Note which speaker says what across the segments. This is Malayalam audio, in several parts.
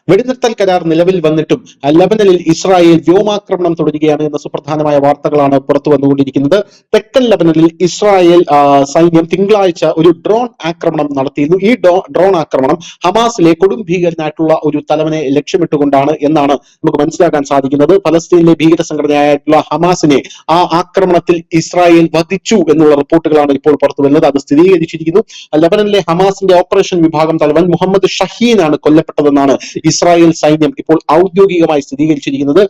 Speaker 1: വെടിനിർത്തൽ കരാർ നിലവിൽ വന്നിട്ടും ലബനനിൽ ഇസ്രായേൽ വ്യോമാക്രമണം തുടരുകയാണ് എന്ന സുപ്രധാനമായ വാർത്തകളാണ് പുറത്തു വന്നുകൊണ്ടിരിക്കുന്നത്. തെക്കൻ ലബനനിൽ ഇസ്രായേൽ സൈന്യം തിങ്കളാഴ്ച ഒരു ഡ്രോൺ ആക്രമണം നടത്തിയിരുന്നു. ഈ ഡ്രോൺ ആക്രമണം ഹമാസിലെ കൊടും ഭീകരനായിട്ടുള്ള ഒരു തലവനെ ലക്ഷ്യമിട്ടുകൊണ്ടാണ് എന്നാണ് നമുക്ക് മനസ്സിലാക്കാൻ സാധിക്കുന്നത്. ഫലസ്തീനിലെ ഭീകര സംഘടനയായിട്ടുള്ള ഹമാസിനെ ആ ആക്രമണത്തിൽ ഇസ്രായേൽ വധിച്ചു എന്നുള്ള റിപ്പോർട്ടുകളാണ് ഇപ്പോൾ പുറത്തു വരുന്നത്. അത് സ്ഥിരീകരിച്ചിരിക്കുന്നു. ലബനനിലെ ഹമാസിന്റെ ഓപ്പറേഷൻ വിഭാഗം തലവൻ മുഹമ്മദ് ഷഹീനാണ് കൊല്ലപ്പെട്ടതെന്നാണ് ഇസ്രായേൽ സൈന്യം ഇപ്പോൾ ഔദ്യോഗികമായി സ്ഥിരീകരിച്ചിരിക്കുന്നത്.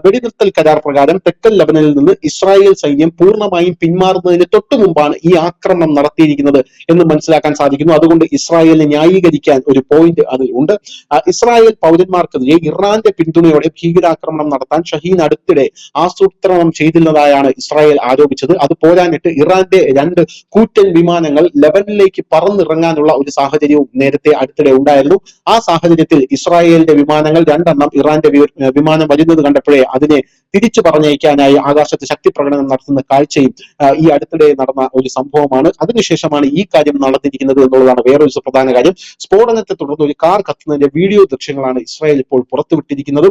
Speaker 1: വെടിനിർത്തൽ കരാർ പ്രകാരം തെക്കൻ ലബനനിൽ നിന്ന് ഇസ്രായേൽ സൈന്യം പൂർണ്ണമായും പിന്മാറുന്നതിന് തൊട്ടു മുമ്പാണ് ഈ ആക്രമണം നടത്തിയിരിക്കുന്നത് എന്ന് മനസ്സിലാക്കാൻ സാധിക്കുന്നു. അതുകൊണ്ട് ഇസ്രായേലിനെ ന്യായീകരിക്കാൻ ഒരു പോയിന്റ് അതിൽ ഉണ്ട്. ഇസ്രായേൽ പൗരന്മാർക്കെതിരെ ഇറാന്റെ പിന്തുണയോടെ ഭീകരാക്രമണം നടത്താൻ ഷഹീൻ അടുത്തിടെ ആസൂത്രണം ചെയ്തിരുന്നതായാണ് ഇസ്രായേൽ ആരോപിച്ചത്. അത് പോരാനിട്ട് ഇറാന്റെ 2 കൂറ്റൻ വിമാനങ്ങൾ ലബനനിലേക്ക് പറന്നിറങ്ങാനുള്ള ഒരു സാഹചര്യവും നേരത്തെ അടുത്തിടെ ഉണ്ടായിരുന്നു. ആ സാഹചര്യത്തിൽ ഇസ്രായേലിന്റെ വിമാനങ്ങൾ 2 എണ്ണം ഇറാന്റെ വിമാനം വരുന്നത് കണ്ടപ്പോഴേ അതിനെ തിരിച്ചു പറഞ്ഞയക്കാനായി ആകാശത്ത് ശക്തി പ്രകടനം നടത്തുന്ന കാഴ്ചയും ഈ അടുത്തിടെ നടന്ന ഒരു സംഭവമാണ്. അതിനുശേഷമാണ് ഈ കാര്യം നടന്നിരിക്കുന്നത് എന്നുള്ളതാണ് വേറൊരു സുപ്രധാന കാര്യം. സ്ഫോടനത്തെ തുടർന്ന് ഒരു കാർ കത്തുന്നതിന്റെ വീഡിയോ ദൃശ്യങ്ങളാണ് ഇസ്രായേൽ ഇപ്പോൾ പുറത്തുവിട്ടിരിക്കുന്നത്.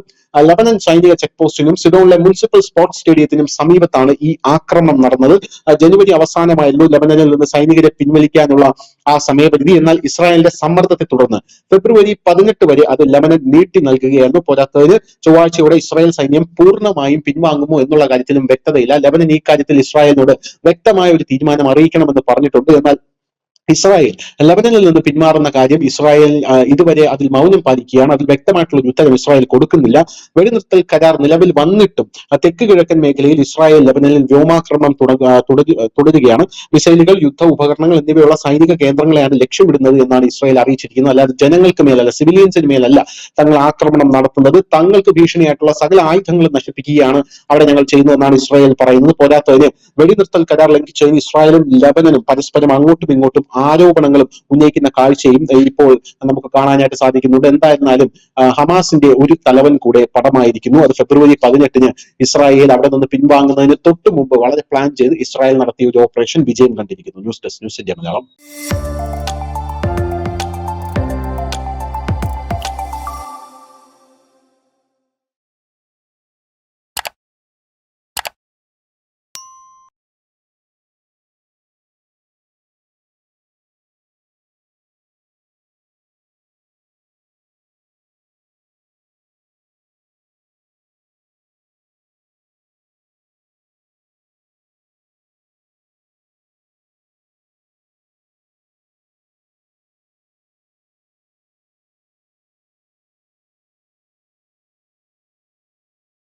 Speaker 1: ലബനൻ സൈനിക ചെക്ക് പോസ്റ്റിനും സിഡോണിലെ മുനിസിപ്പൽ സ്പോർട്സ് സ്റ്റേഡിയത്തിനും സമീപത്താണ് ഈ ആക്രമണം നടന്നത്. ജനുവരി അവസാനമായിരുന്നു ലബനനിൽ നിന്ന് സൈനികരെ പിൻവലിക്കാനുള്ള ആ സമയപരിധി. എന്നാൽ ഇസ്രായേലിന്റെ സമ്മർദ്ദത്തെ തുടർന്ന് ഫെബ്രുവരി 18 വരെ അത് ലബനൻ നീട്ടി നൽകുകയായിരുന്നു. പോരാത്തതിന് ചൊവ്വാഴ്ചയോടെ ഇസ്രായേൽ സൈന്യം പൂർണ്ണമായും പിൻവാങ്ങുമോ എന്നുള്ള കാര്യത്തിലും വ്യക്തതയില്ല. ലബനൻ ഈ കാര്യത്തിൽ ഇസ്രായേലിനോട് വ്യക്തമായ ഒരു തീരുമാനം അറിയിക്കണമെന്ന് പറഞ്ഞിട്ടുണ്ട്. എന്നാൽ ഇസ്രായേൽ ലബനനിൽ നിന്ന് പിന്മാറുന്ന കാര്യം ഇസ്രായേൽ ഇതുവരെ അതിൽ മൗനം പാലിക്കുകയാണ്. അതിൽ വ്യക്തമായിട്ടുള്ള ഒരു ഉത്തരം ഇസ്രായേൽ കൊടുക്കുന്നില്ല. വെടിനിർത്തൽ കരാർ നിലവിൽ വന്നിട്ടും തെക്ക് കിഴക്കൻ മേഖലയിൽ ഇസ്രായേൽ ലബനനിൽ വ്യോമാക്രമണം തുടരുകയാണ്. മിസൈലുകൾ, യുദ്ധ ഉപകരണങ്ങൾ എന്നിവയുള്ള സൈനിക കേന്ദ്രങ്ങളെയാണ് ലക്ഷ്യമിടുന്നത് എന്നാണ് ഇസ്രായേൽ അറിയിച്ചിരിക്കുന്നത്. അല്ലാതെ ജനങ്ങൾക്ക് മേലല്ല, സിവിലിയൻസിന് മേലല്ല തങ്ങൾ ആക്രമണം നടത്തുന്നത്. തങ്ങൾക്ക് ഭീഷണിയായിട്ടുള്ള സകല ആയുധങ്ങളും നശിപ്പിക്കുകയാണ് അവിടെ ഞങ്ങൾ ചെയ്യുന്നതെന്നാണ് ഇസ്രായേൽ പറയുന്നത്. പോരാത്തതിന് വെടിനിർത്തൽ കരാർ ലംഘിച്ചതിന് ഇസ്രായേലും ലബനനും പരസ്പരം അങ്ങോട്ടും ഇങ്ങോട്ടും ആരോപണങ്ങളും ഉന്നയിക്കുന്ന കാഴ്ചയും ഇപ്പോൾ നമുക്ക് കാണാനായിട്ട് സാധിക്കുന്നുണ്ട്. എന്തായിരുന്നാലും ഹമാസിന്റെ ഒരു തലവൻ കൂടെ പടമായിരിക്കുന്നു. അത് ഫെബ്രുവരി 18 ഇസ്രായേൽ അവിടെ നിന്ന് പിൻവാങ്ങുന്നതിന് തൊട്ട് മുമ്പ് വളരെ പ്ലാൻ ചെയ്ത് ഇസ്രായേൽ നടത്തിയ ഒരു ഓപ്പറേഷൻ വിജയം കണ്ടിരിക്കുന്നു. News desk, news India Malayalam.